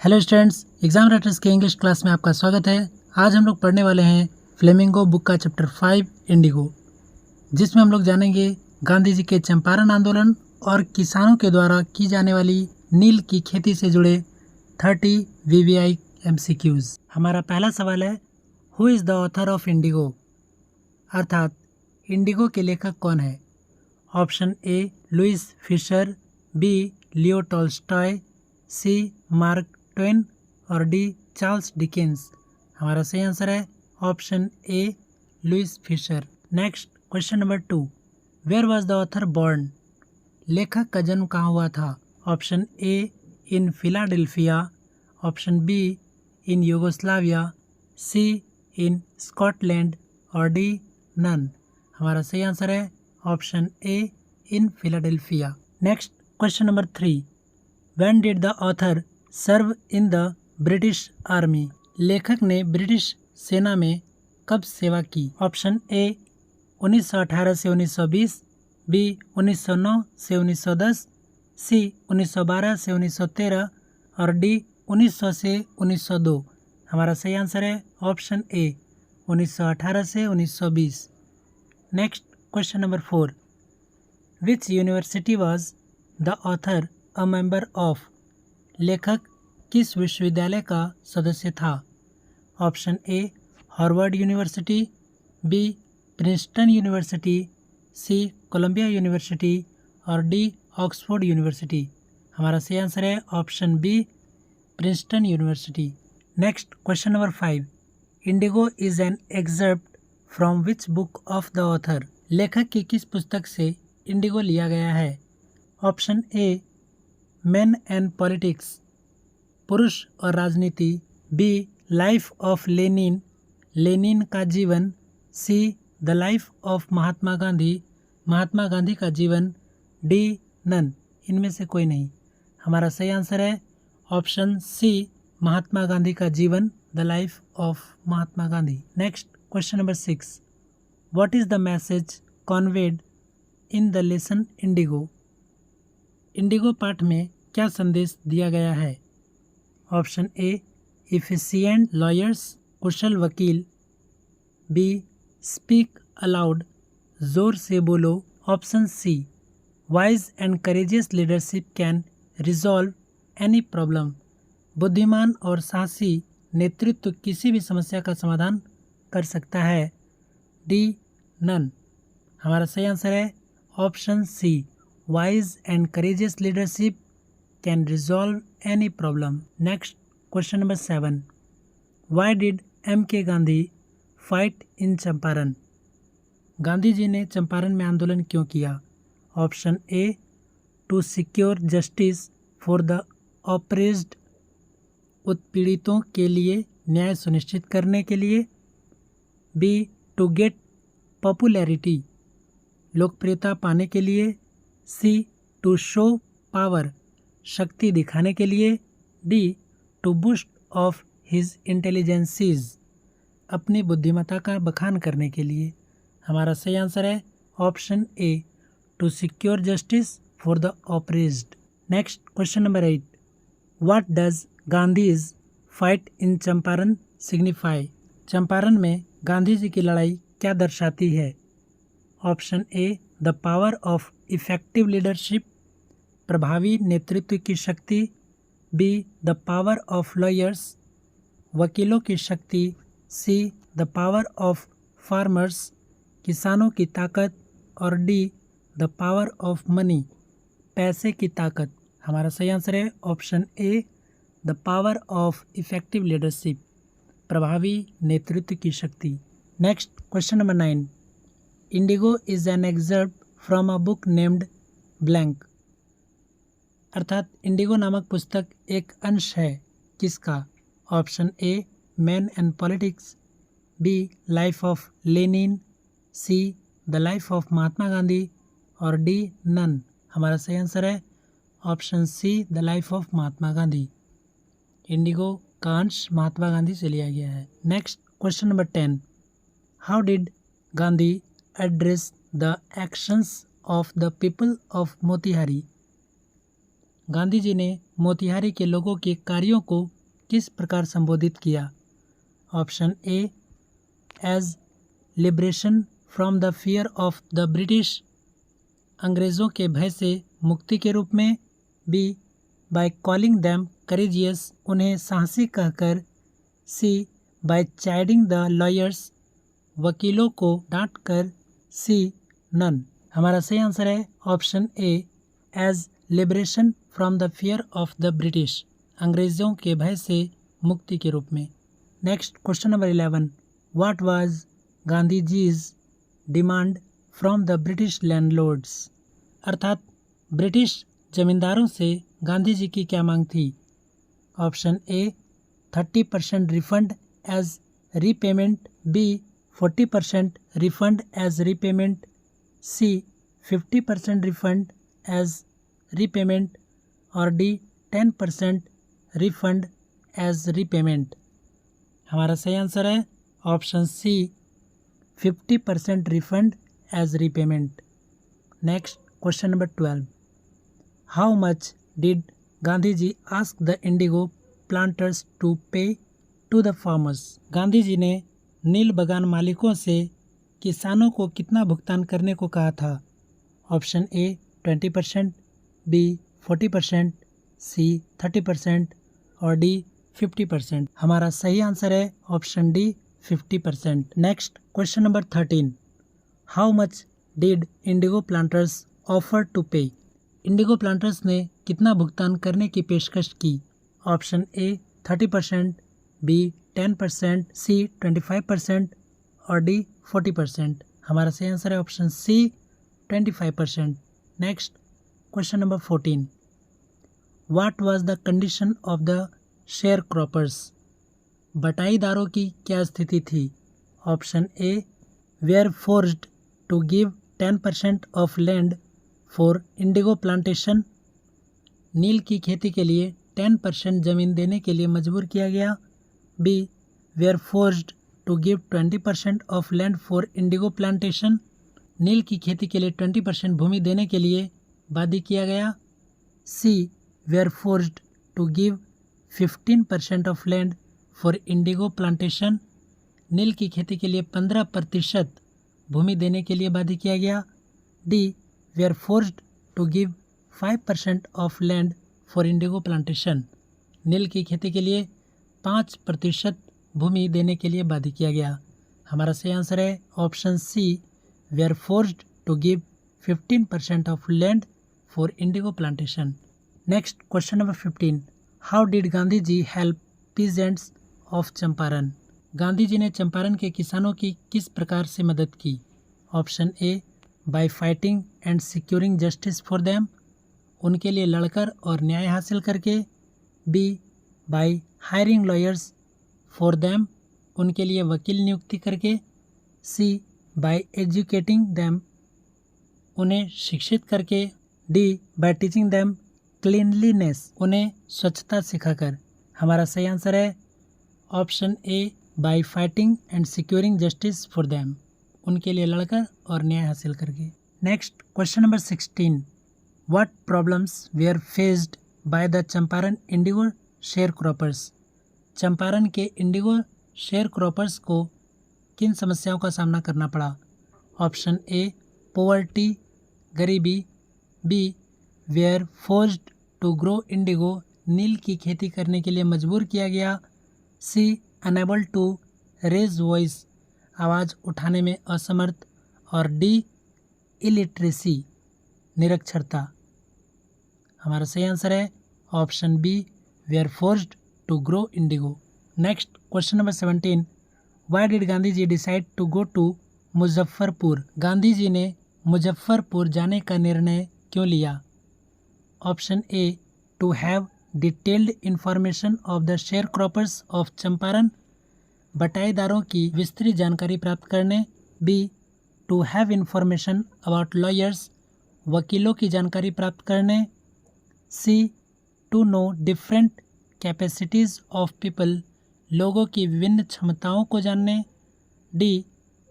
Hello students, exam writers के English class में आपका स्वागत है। आज हम लोग पढ़ने वाले हैं फ्लेमिंगो बुक का चैप्टर 5 इंडिगो, जिसमें हम लोग जानेंगे गांधी जी के चंपारण आंदोलन और किसानों के द्वारा की जाने वाली नील की खेती से जुड़े 30 VVI MCQs। हमारा पहला सवाल है, who is the author of Indigo, अर्थात इंडिगो के लेखक कौन है। Option A Louis Fischer, B Leo Tolstoy, C Mark Twain और डी चार्ल्स डिकेंस। हमारा सही आंसर है option A Louis Fischer. Next question number 2, where was the author born, लेखक का जन्म कहाँ हुआ था। Option A in Philadelphia, option B in Yugoslavia, C in Scotland और डी नन। हमारा सही आंसर है option A in Philadelphia. Next question number 3, when did the author serve in the British Army, लेखक ने ब्रिटिश सेना में कब सेवा की। ऑप्शन ए 1918 से 1920, बी 1909 से 1910, सी 1912 से 1913 और डी 1900 से 1902। हमारा सही आंसर है ऑप्शन ए 1918 से 1920। Next question number 4, which university was the author a member of, लेखक किस विश्वविद्यालय का सदस्य था। Option A Harvard University, B Princeton University, C Columbia University और डी ऑक्सफोर्ड यूनिवर्सिटी। हमारा सही आंसर है option B Princeton University. Next question number 5, Indigo is an excerpt from which book of the author, लेखक की किस पुस्तक से Indigo लिया गया है। Option A main and politics, पुरुष और राजनीति, B life of Lenin, Lenin का जीवन, C the life of Mahatma Gandhi, Mahatma Gandhi का जीवन, डी नन, इनमें से कोई नहीं। हमारा सही आंसर है ऑप्शन सी महात्मा गांधी का जीवन, the life of Mahatma Gandhi. Next question number 6, what is the message conveyed in the lesson Indigo, Indigo पाठ में क्या संदेश दिया गया है। ऑप्शन ए इफिशिएंट लॉयर्स, कुशल वकील, बी स्पीक अलाउड, जोर से बोलो, option C wise and courageous leadership can resolve any problem, बुद्धिमान और साहसी नेतृत्व किसी भी समस्या का समाधान कर सकता है, डी नन। हमारा सही आंसर है option C wise and courageous leadership can resolve any problem. Next question number 7, why did MK Gandhi fight in Champaran, Gandhi ji ने चंपारण में आंदोलन क्यों किया। Option A to secure justice for the oppressed, उत्पीड़ितों के लिए न्याय सुनिश्चित करने के लिए, बी टू गेट पॉपुलैरिटी, लोकप्रियता पाने के लिए, सी टू शो पावर, शक्ति दिखाने के लिए, D to boost of his intelligences, अपनी बुद्धिमत्ता का बखान करने के लिए। हमारा सही आंसर है option A to secure justice for the oppressed. Next question number 8, what does Gandhi's fight in Champaran signify, Champaran में गांधी जी की लड़ाई क्या दर्शाती है। Option A the power of effective leadership, प्रभावी नेतृत्व की शक्ति, B the power of lawyers, वकीलों की शक्ति, C the power of farmers, किसानों की ताकत और D the power of money, पैसे की ताकत। हमारा सही आंसर है option A the power of effective leadership, प्रभावी नेतृत्व की शक्ति। Next question number 9, Indigo is an excerpt from a book named blank, अर्थात इंडिगो नामक पुस्तक एक अंश है किसका। Option A man and politics, B life of Lenin, C the life of Mahatma Gandhi और डी नन। हमारा सही आंसर है option C the life of Mahatma Gandhi, Indigo का अंश महात्मा गांधी से लिया गया है। Next question number 10, how did Gandhi address the actions of the people of Motihari, Gandhi ji ने मोतिहारी के लोगों के कार्यों को किस प्रकार संबोधित किया? Option A as liberation from the fear of the British, अंग्रेज़ों के भय से मुक्ति के रूप में। B by calling them courageous, उन्हें साहसी कहकर। C by chiding the lawyers, वकीलों को डांट कर। C none. हमारा सही आंसर है option A as liberation from the fear of the British, अंग्रेज़ों के भय से मुक्ति के रूप में। Next question number 11, what was Gandhi जीज demand from the British landlords, अर्थात ब्रिटिश जमींदारों से गांधी जी की क्या मांग थी? Option A 30% refund as repayment, B 40% refund as repayment, C 50% refund as repayment और डी 10% रिफंड एज रीपेमेंट। हमारा सही आंसर है option C 50% refund as repayment. Next question number 12, how much did Gandhi ji ask the indigo planters to pay to the farmers, Gandhi ji ने नील बगान मालिकों से किसानों को कितना भुगतान करने को कहा था? ऑप्शन ए 20%, बी 40%, सी 30% और डी 50%। हमारा सही आंसर है option D 50%। Next question number 13, how much did indigo planters offer to pay, indigo planters ने कितना भुगतान करने की पेशकश की? ऑप्शन ए 30%, बी 10%, सी 25% और डी 40%। हमारा सही आंसर है option C 25%। Next question number 14, what was the condition of the sharecroppers, बटाईदारों की क्या स्थिति थी? Option A were forced to give 10% of land for indigo plantation, नील की खेती के लिए 10% जमीन देने के लिए मजबूर किया गया। B were forced to give 20% of land for indigo plantation, नील की खेती के लिए 20% भूमि देने के लिए बाध्य किया गया। C were forced to give 15% of land for indigo plantation, नील की खेती के लिए 15% भूमि देने के लिए बाध्य किया गया। D were forced to give 5% of land for indigo plantation, नील की खेती के लिए 5% भूमि देने के लिए बाध्य किया गया। हमारा सही आंसर है option C were forced to give 15% of land for indigo plantation. Next question number 15, how did Gandhi ji help peasants of Champaran, Gandhi ji ने चंपारण के किसानों की किस प्रकार से मदद की? Option A by fighting and securing justice for them, उनके लिए लड़कर और न्याय हासिल करके। B by hiring lawyers for them, उनके लिए वकील नियुक्ति करके। सी बाय एजुकेटिंग देम, उन्हें शिक्षित करके। D by teaching them cleanliness, उन्हें स्वच्छता सिखाकर। हमारा सही आंसर है option A by fighting and securing justice for them, उनके लिए लड़कर और न्याय हासिल करके। Next question number 16, what problems were faced by the Champaran indigo share croppers, Champaran के इंडिगो शेयर क्रॉपर्स को किन समस्याओं का सामना करना पड़ा? ऑप्शन ए पॉवर्टी, गरीबी। B were forced to grow indigo, नील की खेती करने के लिए मजबूर किया गया। C unable to raise voice, आवाज़ उठाने में असमर्थ। और डी इलिटरेसी, निरक्षरता। हमारा सही आंसर है option B were forced to grow indigo. Next question number 17, why did Gandhi ji decide to go to Muzaffarpur, Gandhi ji ने मुजफ्फरपुर जाने का निर्णय क्यों लिया? Option A to have detailed information of the sharecroppers of Champaran, बटाईदारों की विस्तृत जानकारी प्राप्त करने। B to have information about lawyers, वकीलों की जानकारी प्राप्त करने। C to know different capacities of people, लोगों की विभिन्न क्षमताओं को जानने। D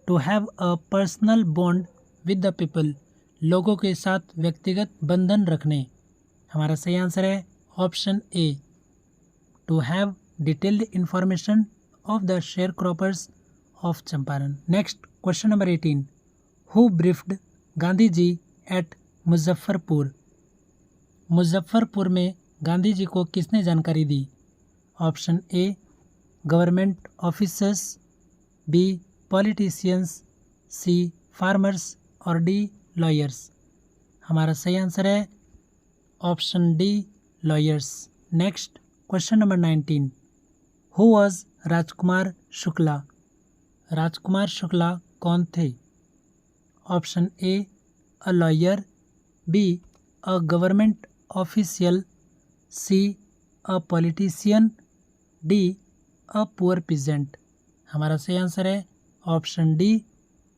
to have a personal bond with the people, लोगों के साथ व्यक्तिगत बंधन रखने। हमारा सही आंसर है option A, to have detailed information of the sharecroppers of Champaran. Next question number 18, who briefed Gandhi ji at Muzaffarpur. Muzaffarpur में गांधी जी को किसने जानकारी दी? Option A, government officers, B, politicians, C, farmers और डी, लॉयर्स। हमारा सही आंसर है option D, lawyers. Next question number 19, who was Rajkumar Shukla. Rajkumar Shukla कौन थे? Option A, a lawyer, B, a government official, C, a politician, D, a poor peasant. हमारा सही answer है option D,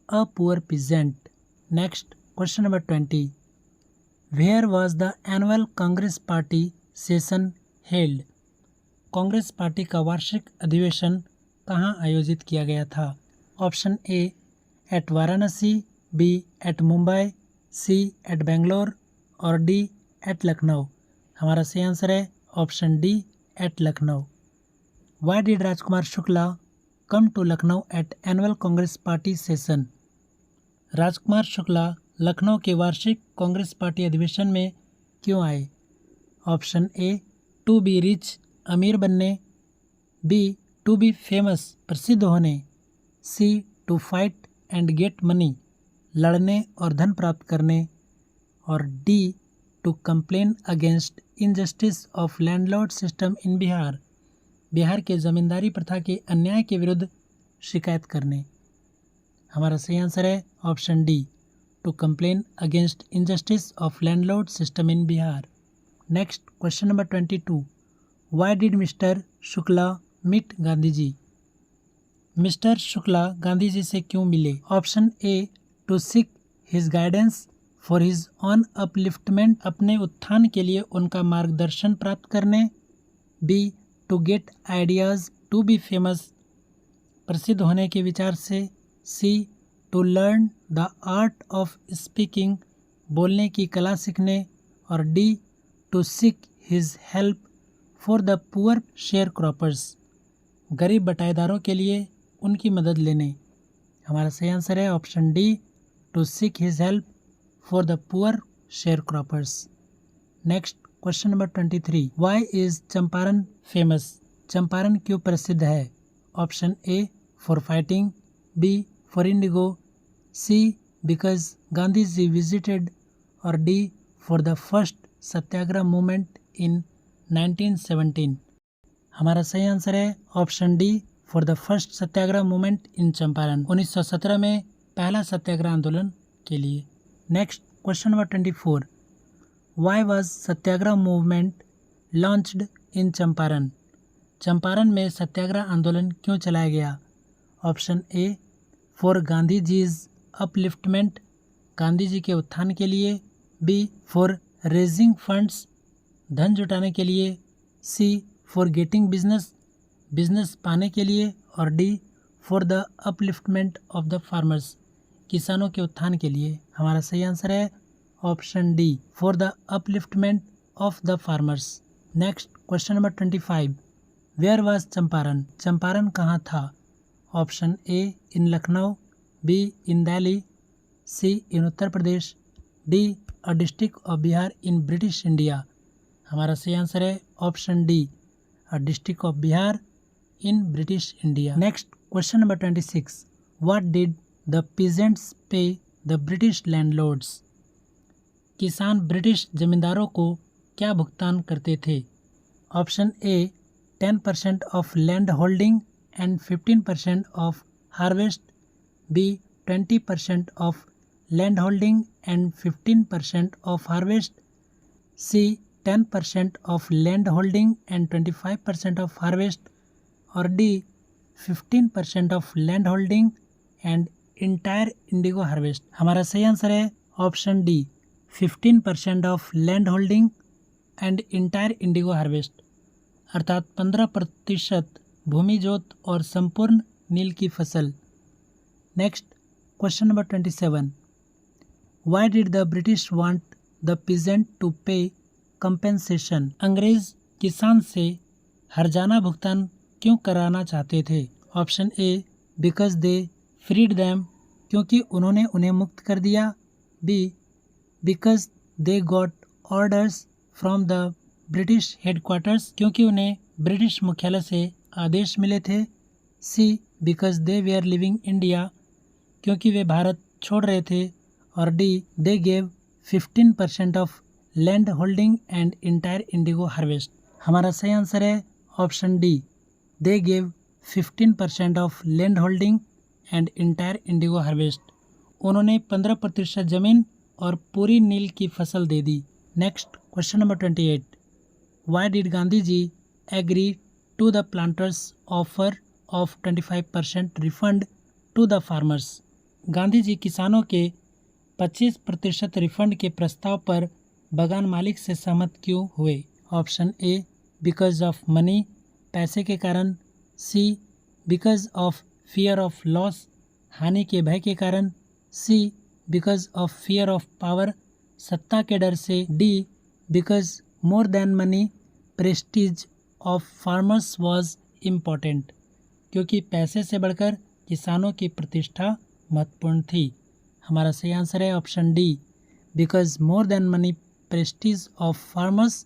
a poor peasant. Next question number 20, where was the annual Congress party session held. Congress party का वार्षिक अधिवेशन कहाँ आयोजित किया गया था? Option A, at Varanasi, B, at Mumbai, C, at Bangalore और डी, एट लखनऊ। हमारा सही आंसर है option D, at Lucknow. Why did Rajkumar Shukla come to Lucknow eight annual Congress party session. Rajkumar Shukla Lucknow के वार्षिक कांग्रेस पार्टी अधिवेशन में क्यों आए? Option A, to be rich, अमीर बनने, बी, टू बी फेमस, प्रसिद्ध होने, C, to fight and get money, लड़ने और धन प्राप्त करने, और D, to complain against injustice of landlord system in Bihar. Bihar के जमींदारी प्रथा के अन्याय के विरुद्ध शिकायत करने। हमारा सही आंसर है option D, to complain against injustice of landlord system in Bihar. Next question number 22, why did mister Shukla meet Gandhi ji. Mister Shukla Gandhi ji से क्यों मिले? Option A, to seek his guidance for his own upliftment, अपने उत्थान के लिए उनका मार्गदर्शन प्राप्त करने, B, to get ideas to be famous, प्रसिद्ध होने के विचार से, C, to learn the art of speaking, बोलने की कला सीखने, और D, to seek his help for the poor share croppers, गरीब बटाईदारों के लिए उनकी मदद लेने। हमारा सही आंसर है option D, to seek his help for the poor share croppers. Next question number 23, why is Champaran famous. Champaran क्यों प्रसिद्ध है? Option A, for fighting, B, for indigo, C, because Gandhi ji visited, और D, for the first Satyagraha movement in 1917। हमारा सही answer है option D, for the first Satyagraha movement in Champaran, 1917 में पहला सत्याग्रह आंदोलन के लिए। Next question number 24, why was Satyagraha movement launched in Champaran. Champaran में सत्याग्रह आंदोलन क्यों चलाया गया? Option A, for Gandhi ji's upliftment, Gandhi ji के उत्थान के लिए, बी, फॉर रेजिंग फंड्स, धन जुटाने के लिए, C, for getting business, business पाने के लिए, और D, for the upliftment of the farmers, किसानों के उत्थान के लिए। हमारा सही आंसर है option D, for the upliftment of the farmers. Next question number 25, where was Champaran. Champaran कहाँ था? Option A, in Lucknow, B, in Delhi, C, in Uttar Pradesh, D, a district of Bihar in British India. हमारा सही आंसर है option D, a district of Bihar in British India. Next question number 26, what did the peasants pay the British landlords. किसान British जमींदारों को क्या भुगतान करते थे? Option A, 10% of land holding and 15% of harvest, B, 20% of land holding and 15% of harvest, C, 10% of land holding and 25% of harvest, और D, 15% of land holding and entire indigo harvest. हमारा सही answer है option D, 15% of land holding and entire indigo harvest, अर्थात 15% भूमि जोत और संपूर्ण नील की फसल। Next question number 27, why did the British want the peasant to pay compensation. अंग्रेज किसान से हर्जाना भुगतान क्यों कराना चाहते थे? Option A because they freed them, क्योंकि उन्होंने उन्हें मुक्त कर दिया। B because they got orders from the British headquarters, क्योंकि उन्हें ब्रिटिश मुख्यालय से आदेश मिले थे। C because they were leaving India, क्योंकि वे भारत छोड़ रहे थे। और D they gave 15% of land holding and entire indigo harvest. हमारा सही आंसर है option D, they gave 15% of land holding and entire indigo harvest. उन्होंने 15% जमीन और पूरी नील की फसल दे दी। Next question number 28, why did Gandhi ji agree to the planters offer of 25% refund to the farmers? Gandhi जी किसानों के 25% रिफंड के प्रस्ताव पर बागान मालिक से सहमत क्यों हुए? Option A because of money, पैसे के कारण। C because of fear of loss, हानि के भय के कारण। C because of fear of power, सत्ता के डर से। D because more than money prestige of farmers was important, क्योंकि पैसे से बढ़कर किसानों की प्रतिष्ठा महत्वपूर्ण थी। हमारा सही आंसर है option D, because more than money prestige of farmers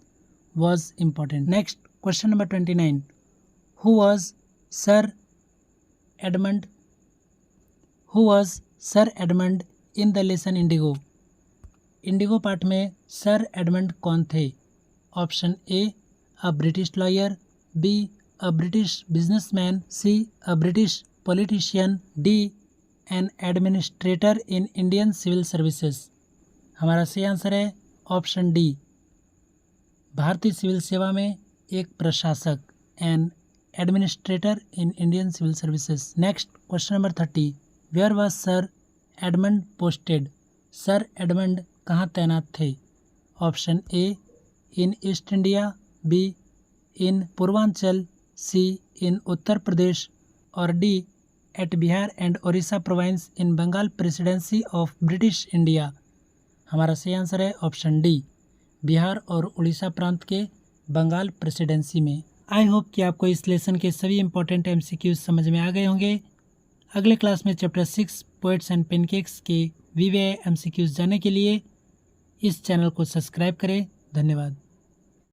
was important. Next question number 29, who was sir Edmund in the lesson Indigo? Indigo पाठ में सर एडमंड कौन थे? Option A a British lawyer, B a British businessman, C a British politician, D an administrator in Indian civil services. हमारा सही answer है option D, भारतीय civil सेवा में एक प्रशासक, an administrator in Indian civil services. Next question number 30, where was sir Edmund posted? Sir Edmund कहाँ तैनात थे? Option A in East India, B in Purvanchal, C in Uttar Pradesh और D at Bihar and Odisha province in Bengal presidency of British India. हमारा सही answer है option D, Bihar और उड़ीसा प्रांत के बंगाल प्रेसिडेंसी में। आई होप कि आपको इस लेसन के सभी इंपॉर्टेंट एमसीक्यूज समझ में आ गए होंगे। अगले क्लास में चैप्टर 6 पोएट्स एंड पेनकेक्स के वीवीआई एमसीक्यूज जानने के लिए इस चैनल को सब्सक्राइब करें। धन्यवाद।